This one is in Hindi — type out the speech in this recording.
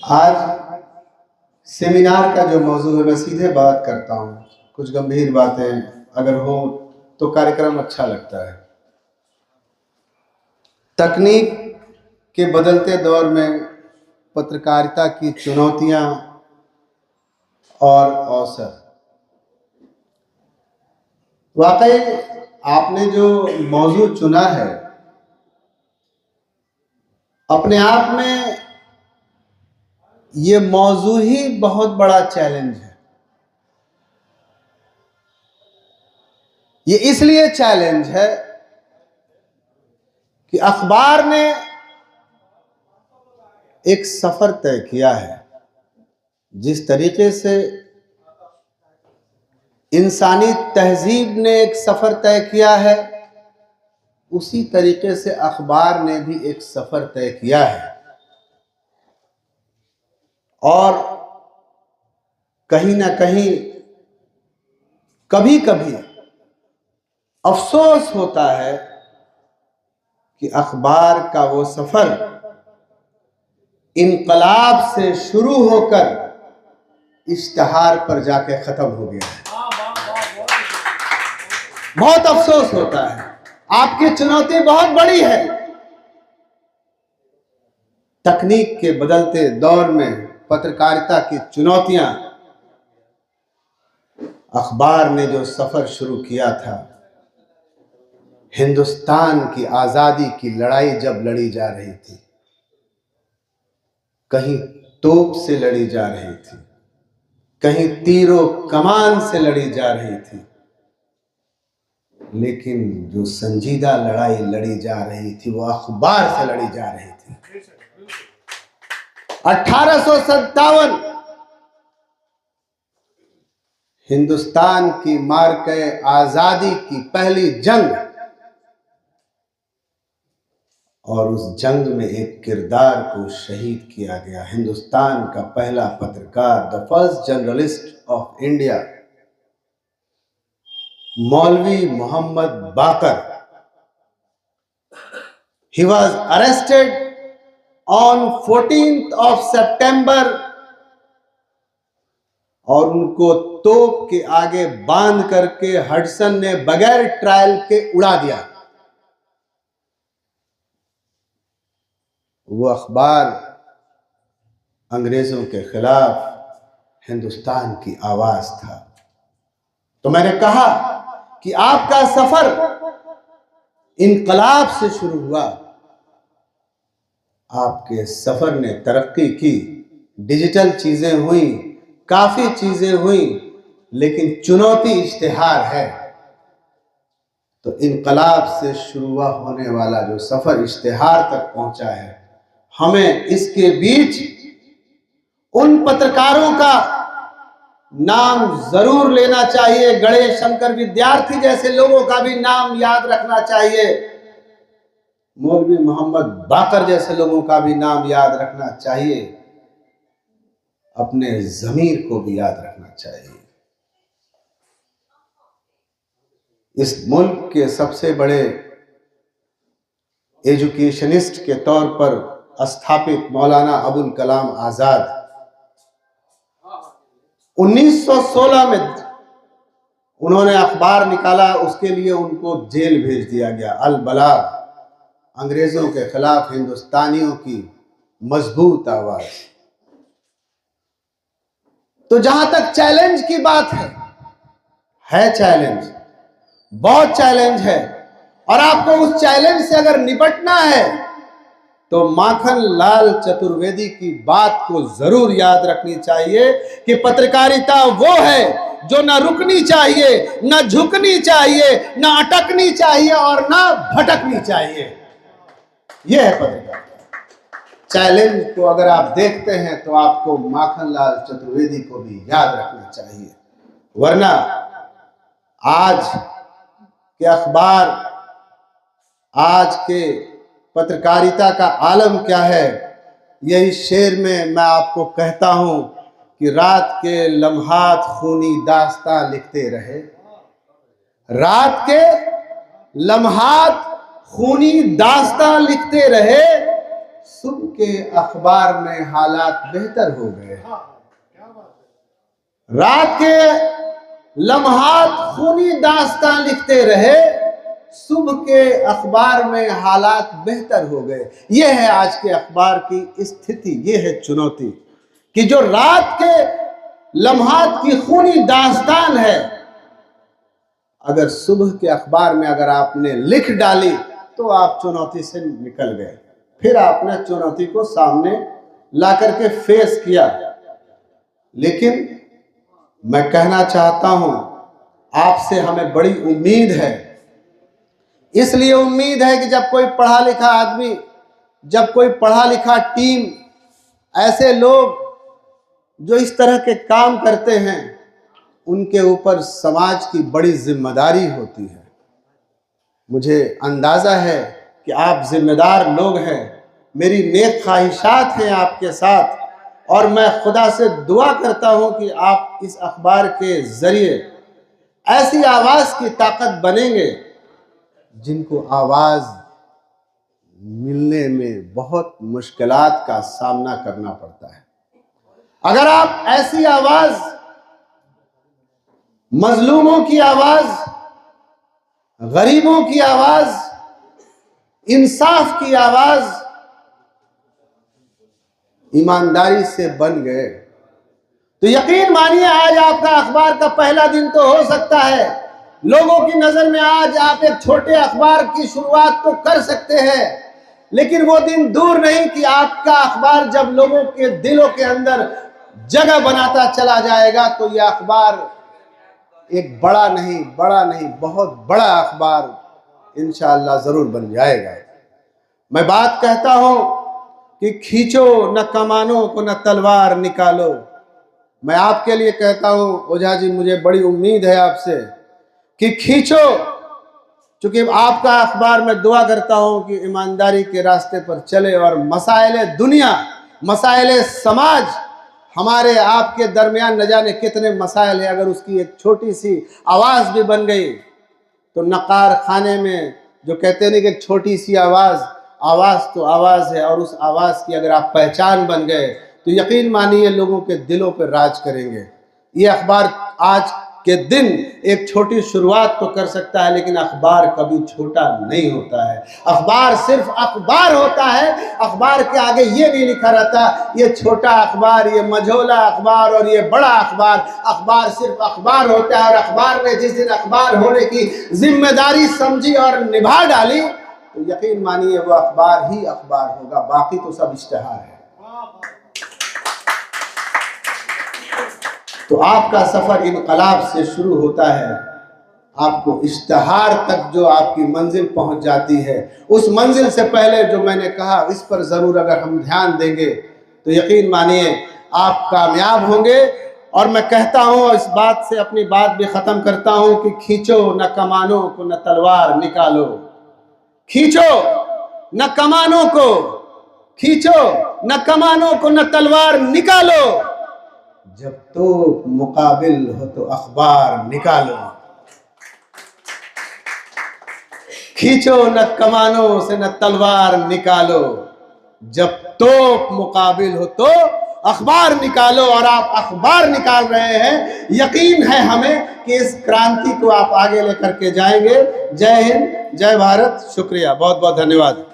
आज सेमिनार का जो मौजू है मैं सीधे बात करता हूँ। कुछ गंभीर बातें अगर हो तो कार्यक्रम अच्छा लगता है। तकनीक के बदलते दौर में पत्रकारिता की चुनौतियाँ और अवसर। वाकई आपने जो मौजू चुना है अपने आप में ये मौजू ही बहुत बड़ा चैलेंज है। ये इसलिए चैलेंज है कि अखबार ने एक सफर तय किया है। जिस तरीके से इंसानी तहजीब ने एक सफर तय किया है, उसी तरीके से अखबार ने भी एक सफर तय किया है। और कहीं ना कहीं कभी कभी अफसोस होता है कि अखबार का वो सफर इनकलाब से शुरू होकर इश्तिहार पर जाके खत्म हो गया है। बहुत अफसोस होता है। आपकी चुनौती बहुत बड़ी है। तकनीक के बदलते दौर में पत्रकारिता की चुनौतियां, अखबार ने जो सफर शुरू किया था, हिंदुस्तान की आजादी की लड़ाई जब लड़ी जा रही थी, कहीं तोप से लड़ी जा रही थी, कहीं तीरों कमान से लड़ी जा रही थी, लेकिन जो संजीदा लड़ाई लड़ी जा रही थी वो अखबार से लड़ी जा रही थी। 1857 हिंदुस्तान की मार्के आजादी की पहली जंग, और उस जंग में एक किरदार को शहीद किया गया। हिंदुस्तान का पहला पत्रकार, the first journalist of India, मौलवी मोहम्मद बाकर। He was arrested on 14th of September और उनको तोप के आगे बांध करके हडसन ने बगैर ट्रायल के उड़ा दिया। वो अखबार अंग्रेजों के खिलाफ हिंदुस्तान की आवाज था। तो मैंने कहा कि आपका सफर इनकलाब से शुरू हुआ। आपके सफर ने तरक्की की, डिजिटल चीजें हुई, काफी चीजें हुई, लेकिन चुनौती इश्तिहार है। तो इनकलाब से शुरू होने वाला जो सफर इश्तिहार तक पहुंचा है, हमें इसके बीच उन पत्रकारों का नाम जरूर लेना चाहिए। गणेश शंकर विद्यार्थी जैसे लोगों का भी नाम याद रखना चाहिए। मौलवी मोहम्मद बाकर जैसे लोगों का भी नाम याद रखना चाहिए। अपने ज़मीर को भी याद रखना चाहिए। इस मुल्क के सबसे बड़े एजुकेशनिस्ट के तौर पर स्थापित मौलाना अबुल कलाम आजाद 1916 में उन्होंने अखबार निकाला, उसके लिए उनको जेल भेज दिया गया। अल बलाग, अंग्रेजों के खिलाफ हिंदुस्तानियों की मजबूत आवाज। तो जहां तक चैलेंज की बात है चैलेंज, बहुत चैलेंज है। और आपको उस चैलेंज से अगर निपटना है तो माखन लाल चतुर्वेदी की बात को जरूर याद रखनी चाहिए कि पत्रकारिता वो है जो ना रुकनी चाहिए, ना झुकनी चाहिए, ना अटकनी चाहिए और ना भटकनी चाहिए। यह है पत्रकारिता। चैलेंज को अगर आप देखते हैं तो आपको माखन लाल चतुर्वेदी को भी याद रखना चाहिए। वरना आज के अखबार, आज के पत्रकारिता का आलम क्या है, यही शेर में मैं आपको कहता हूं कि रात के लम्हात खूनी दास्तां लिखते रहे। रात के लम्हात खूनी दास्तां लिखते रहे, सुबह के अखबार में हालात बेहतर हो गए, रात के लम्हात खूनी दास्तान लिखते रहे, सुबह के अखबार में हालात बेहतर हो गए। यह है आज के अखबार की स्थिति, यह है चुनौती कि जो रात के लम्हात की खूनी दास्तान है, अगर सुबह के अखबार में अगर आपने लिख डाली तो आप चुनौती से निकल गए। फिर आपने चुनौती को सामने ला करके फेस किया। लेकिन मैं कहना चाहता हूं, आपसे हमें बड़ी उम्मीद है। इसलिए उम्मीद है कि जब कोई पढ़ा लिखा आदमी, जब कोई पढ़ा लिखा टीम, ऐसे लोग जो इस तरह के काम करते हैं, उनके ऊपर समाज की बड़ी जिम्मेदारी होती है। मुझे अंदाज़ा है कि आप जिम्मेदार लोग हैं, मेरी नेक ख्वाहिशात हैं आपके साथ, और मैं खुदा से दुआ करता हूं कि आप इस अखबार के ज़रिए ऐसी आवाज़ की ताकत बनेंगे जिनको आवाज़ मिलने में बहुत मुश्किलात का सामना करना पड़ता है। अगर आप ऐसी आवाज़, मजलूमों की आवाज़, गरीबों की आवाज़, इंसाफ की आवाज़ ईमानदारी से बन गए तो यकीन मानिए आज आपका अखबार का पहला दिन तो हो सकता है। लोगों की नजर में आज आप एक छोटे अखबार की शुरुआत तो कर सकते हैं, लेकिन वो दिन दूर नहीं कि आपका अखबार जब लोगों के दिलों के अंदर जगह बनाता चला जाएगा तो यह अखबार एक बड़ा नहीं बहुत बड़ा अखबार इंशाअल्लाह जरूर बन जाएगा। मैं बात कहता हूं कि खींचो न कमानों को, न तलवार निकालो। मैं आपके लिए कहता हूं ओझा जी, मुझे बड़ी उम्मीद है आपसे कि खींचो, चूंकि आपका अखबार में दुआ करता हूं कि ईमानदारी के रास्ते पर चले और मसाइल दुनिया, मसाइल समाज, हमारे आपके दरमियान न जाने कितने मसाइल हैं, अगर उसकी एक छोटी सी आवाज़ भी बन गई तो नकार खाने में जो कहते नहीं कि एक छोटी सी आवाज़ तो आवाज़ है, और उस आवाज़ की अगर आप पहचान बन गए तो यकीन मानिए लोगों के दिलों पर राज करेंगे। ये अखबार आज के दिन एक छोटी शुरुआत तो कर सकता है, लेकिन अखबार कभी छोटा नहीं होता है। अखबार सिर्फ अखबार होता है, अखबार के आगे ये नहीं लिखा रहता ये छोटा अखबार, ये मझोला अखबार और ये बड़ा अखबार। अखबार सिर्फ अखबार होता है, और अखबार ने जिस दिन अखबार होने की जिम्मेदारी समझी और निभा डाली तो यकीन मानिए वो अखबार ही अखबार होगा, बाकी तो सब इश्तिहार है। तो आपका सफर इनकलाब से शुरू होता है, आपको इश्तिहार तक जो आपकी मंजिल पहुंच जाती है, उस मंजिल से पहले जो मैंने कहा इस पर ज़रूर अगर हम ध्यान देंगे तो यकीन मानिए आप कामयाब होंगे। और मैं कहता हूं, और इस बात से अपनी बात भी ख़त्म करता हूं कि खींचो न कमानों को, न तलवार निकालो। खींचो न कमानों को, खींचो न कमानों को, न तलवार निकालो। जब तो मुकाबिल हो तो अखबार निकालो। खींचो न कमानों से, न तलवार निकालो। जब तो मुकाबिल हो तो अखबार निकालो। और आप अखबार निकाल रहे हैं, यकीन है हमें कि इस क्रांति को आप आगे लेकर के जाएंगे। जय हिंद, जय भारत, शुक्रिया, बहुत बहुत धन्यवाद।